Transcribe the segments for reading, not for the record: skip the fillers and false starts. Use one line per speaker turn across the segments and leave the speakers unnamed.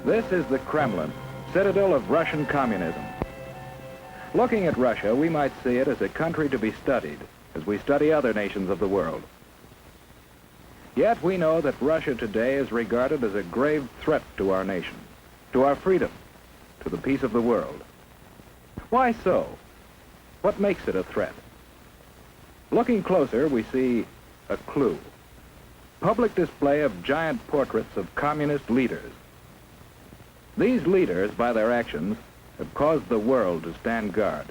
This is the Kremlin, citadel of Russian communism. Looking at Russia, we might see it as a country to be studied, as we study other nations of the world. Yet we know that Russia today is regarded as a grave threat to our nation, to our freedom, to the peace of the world. Why so? What makes it a threat? Looking closer, we see a clue. Public display of giant portraits of communist leaders. These leaders, by their actions, have caused the world to stand guard.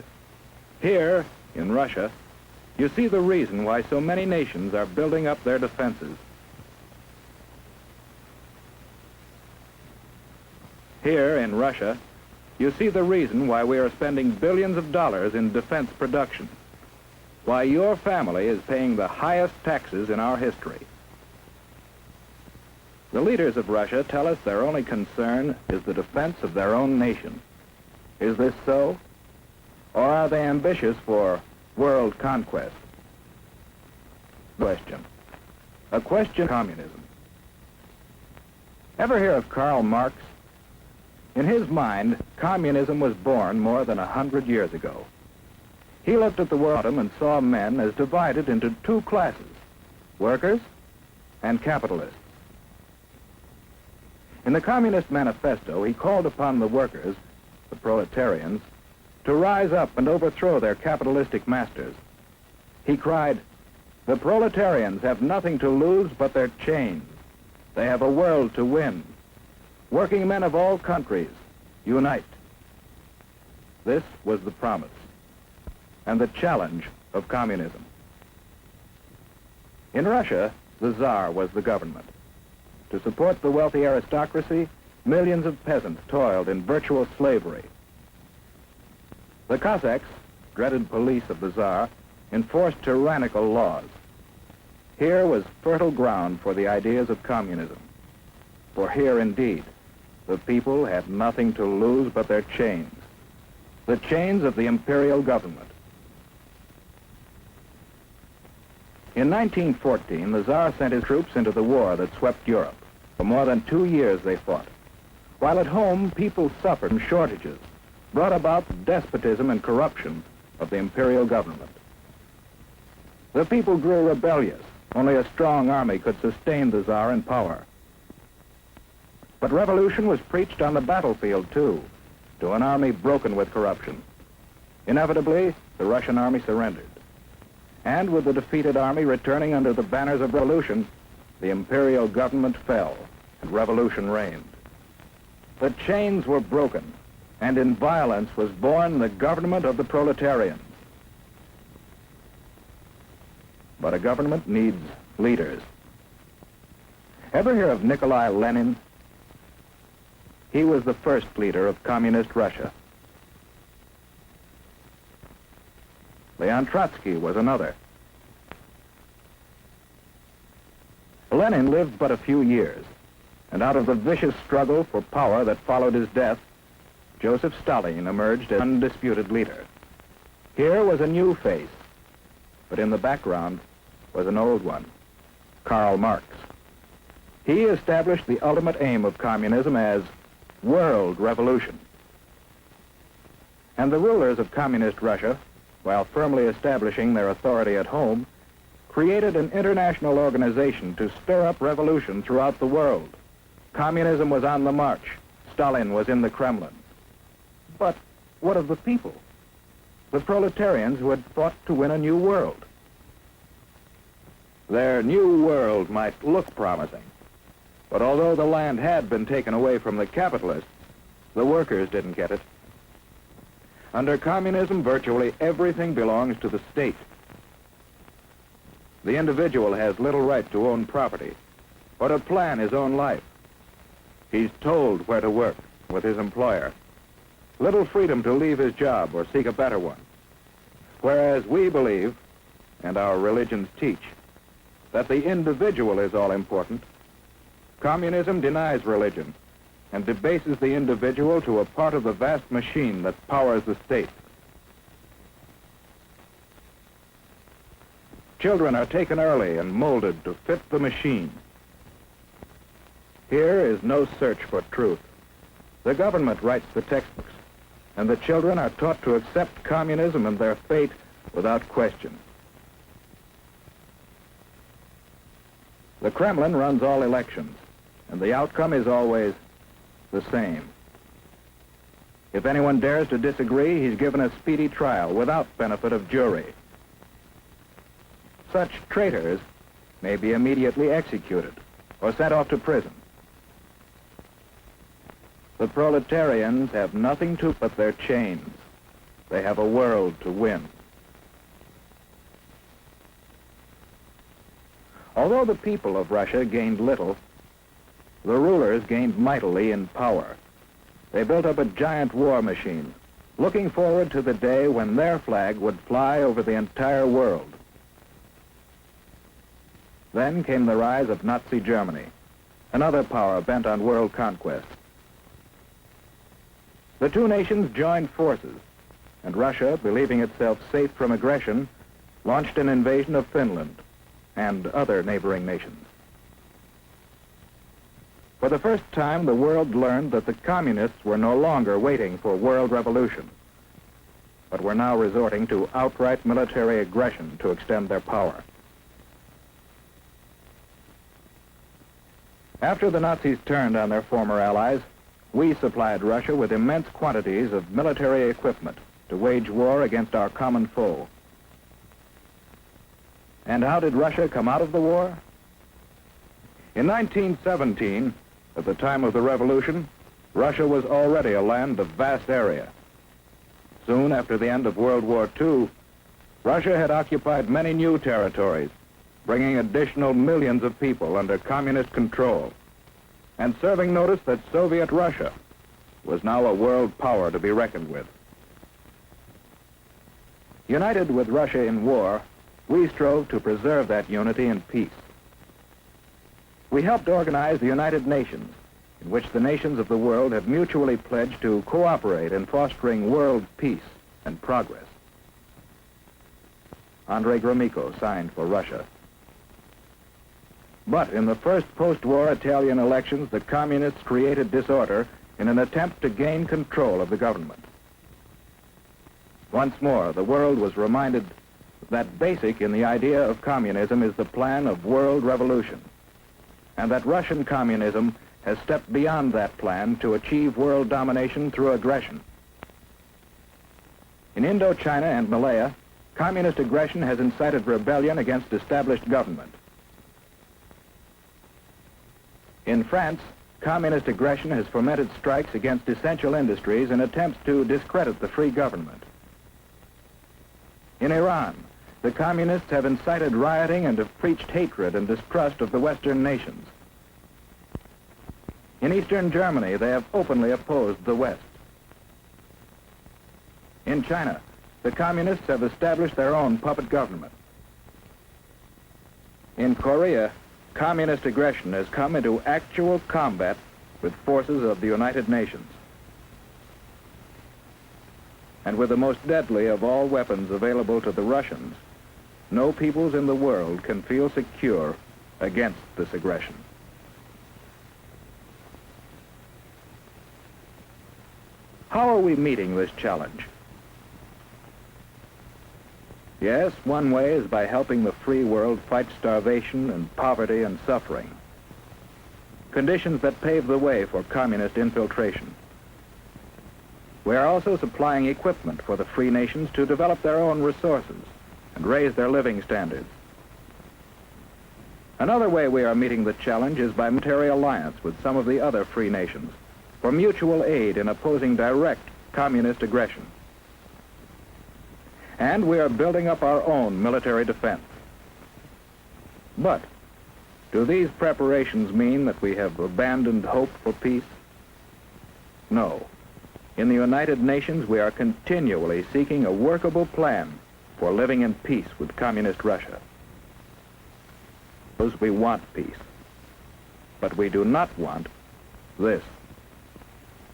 Here, in Russia, you see the reason why so many nations are building up their defenses. Here, in Russia, you see the reason why we are spending billions of dollars in defense production, why your family is paying the highest taxes in our history. The leaders of Russia tell us their only concern is the defense of their own nation. Is this so? Or are they ambitious for world conquest? Question. A question of communism. Ever hear of Karl Marx? In his mind, communism was born more than 100 years ago. He looked at the world and saw men as divided into two classes, workers and capitalists. In the Communist Manifesto, he called upon the workers, the proletarians, to rise up and overthrow their capitalistic masters. He cried, "The proletarians have nothing to lose but their chains. They have a world to win. Working men of all countries, unite." This was the promise and the challenge of communism. In Russia, the Tsar was the government. To support the wealthy aristocracy, millions of peasants toiled in virtual slavery. The Cossacks, dreaded police of the Tsar, enforced tyrannical laws. Here was fertile ground for the ideas of communism. For here, indeed, the people had nothing to lose but their chains, the chains of the imperial government. In 1914, the Tsar sent his troops into the war that swept Europe. For more than 2 years they fought. While at home, people suffered from shortages, brought about despotism and corruption of the imperial government. The people grew rebellious. Only a strong army could sustain the Tsar in power. But revolution was preached on the battlefield, too, to an army broken with corruption. Inevitably, the Russian army surrendered. And with the defeated army returning under the banners of revolution, the imperial government fell and revolution reigned. The chains were broken, and in violence was born the government of the proletarians. But a government needs leaders. Ever hear of Nikolai Lenin? He was the first leader of communist Russia. Leon Trotsky was another. Lenin lived but a few years, and out of the vicious struggle for power that followed his death, Joseph Stalin emerged as undisputed leader. Here was a new face, but in the background was an old one, Karl Marx. He established the ultimate aim of communism as world revolution. And the rulers of communist Russia, while firmly establishing their authority at home, created an international organization to stir up revolution throughout the world. Communism was on the march. Stalin was in the Kremlin. But what of the people? The proletarians who had fought to win a new world. Their new world might look promising, but although the land had been taken away from the capitalists, the workers didn't get it. Under communism, virtually everything belongs to the state. The individual has little right to own property or to plan his own life. He's told where to work with his employer. Little freedom to leave his job or seek a better one. Whereas we believe, and our religions teach, that the individual is all important, communism denies religion and debases the individual to a part of the vast machine that powers the state. Children are taken early and molded to fit the machine. Here is no search for truth, The government writes the textbooks, and the children are taught to accept communism and their fate without question. The Kremlin runs all elections, and the outcome is always the same. If anyone dares to disagree, he's given a speedy trial without benefit of jury. Such traitors may be immediately executed or sent off to prison. The proletarians have nothing to but their chains. They have a world to win. Although the people of Russia gained little, the rulers gained mightily in power. They built up a giant war machine, looking forward to the day when their flag would fly over the entire world. Then came the rise of Nazi Germany, another power bent on world conquest. The two nations joined forces, and Russia, believing itself safe from aggression, launched an invasion of Finland and other neighboring nations. For the first time, the world learned that the communists were no longer waiting for world revolution, but were now resorting to outright military aggression to extend their power. After the Nazis turned on their former allies, we supplied Russia with immense quantities of military equipment to wage war against our common foe. And how did Russia come out of the war? In 1917, at the time of the revolution, Russia was already a land of vast area. Soon after the end of World War II, Russia had occupied many new territories, bringing additional millions of people under communist control, and serving notice that Soviet Russia was now a world power to be reckoned with. United with Russia in war, we strove to preserve that unity in peace. We helped organize the United Nations, in which the nations of the world have mutually pledged to cooperate in fostering world peace and progress. Andrei Gromyko signed for Russia. But in the first post-war Italian elections, the communists created disorder in an attempt to gain control of the government. Once more, the world was reminded that basic in the idea of communism is the plan of world revolution, and that Russian communism has stepped beyond that plan to achieve world domination through aggression. In Indochina and Malaya, communist aggression has incited rebellion against established government. In France, communist aggression has fomented strikes against essential industries in attempts to discredit the free government. In Iran, the communists have incited rioting and have preached hatred and distrust of the Western nations. In Eastern Germany, they have openly opposed the West. In China, the communists have established their own puppet government. In Korea, communist aggression has come into actual combat with forces of the United Nations. And with the most deadly of all weapons available to the Russians, no peoples in the world can feel secure against this aggression. How are we meeting this challenge? Yes, one way is by helping the free world fight starvation and poverty and suffering, conditions that pave the way for communist infiltration. We are also supplying equipment for the free nations to develop their own resources and raise their living standards. Another way we are meeting the challenge is by military alliance with some of the other free nations for mutual aid in opposing direct communist aggression. And we are building up our own military defense. But do these preparations mean that we have abandoned hope for peace? No. In the United Nations, we are continually seeking a workable plan for living in peace with communist Russia. Because we want peace, but we do not want this.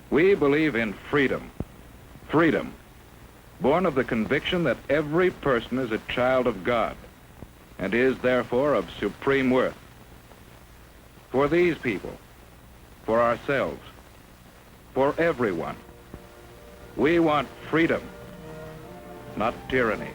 We believe in freedom. Freedom, born of the conviction that every person is a child of God and is therefore of supreme worth. For these people, for ourselves, for everyone. We want freedom, not tyranny.